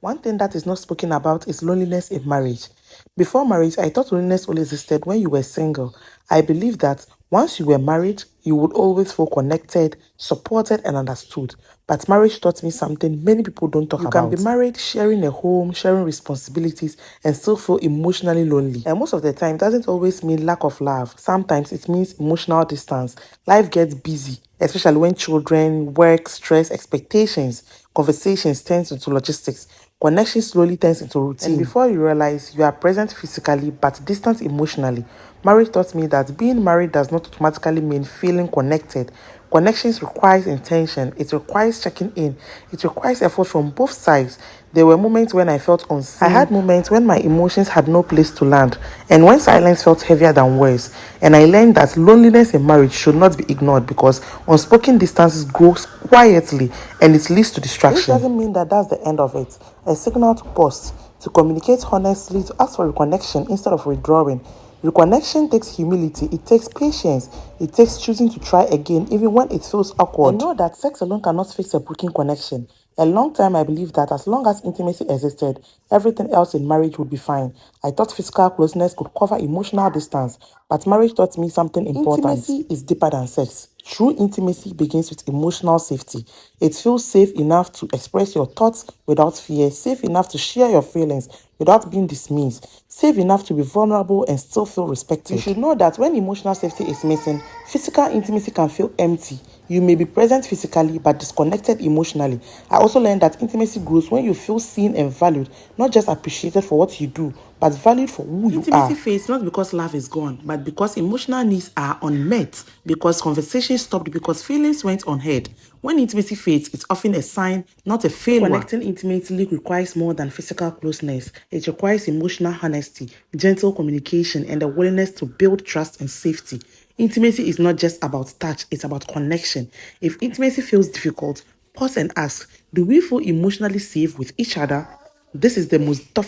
One thing that is not spoken about is loneliness in marriage. Before marriage, I thought loneliness only existed when you were single. I believe that once you were married, you would always feel connected, supported, and understood. But marriage taught me something many people don't talk about. You can be married, sharing a home, sharing responsibilities, and still feel emotionally lonely. And most of the time, it doesn't always mean lack of love. Sometimes it means emotional distance. Life gets busy, especially when children, work, stress, expectations, conversations turns into logistics. Connection slowly turns into routine. And before you realize, you are present physically but distant emotionally. Marriage taught me that being married does not automatically mean feeling connected. Connections requires intention, it requires checking in, it requires effort from both sides. There were moments when I felt unseen. I had moments when my emotions had no place to land, and when silence felt heavier than words. And I learned that loneliness in marriage should not be ignored because unspoken distances grows quietly and it leads to distraction. This doesn't mean that that's the end of it. A signal to pause, to communicate honestly, to ask for reconnection instead of withdrawing. Reconnection takes humility, it takes patience, it takes choosing to try again even when it feels awkward. I know that sex alone cannot fix a broken connection. A long time I believed that as long as intimacy existed, everything else in marriage would be fine. I thought physical closeness could cover emotional distance, but marriage taught me something important. Intimacy is deeper than sex. True intimacy begins with emotional safety. It feels safe enough to express your thoughts without fear, safe enough to share your feelings without being dismissed, safe enough to be vulnerable and still feel respected. You should know that when emotional safety is missing, physical intimacy can feel empty. You may be present physically but disconnected emotionally. I also learned that intimacy grows when you feel seen and valued, not just appreciated for what you do, but valued for who you are. Intimacy fades not because love is gone, but because emotional needs are unmet, because conversations stopped, because feelings went unheard. When intimacy fades, it's often a sign, not a failure. Connecting intimately requires more than physical closeness. It requires emotional honesty, gentle communication, and a willingness to build trust and safety. Intimacy is not just about touch, it's about connection. If intimacy feels difficult, pause and ask, do we feel emotionally safe with each other? This is the most tough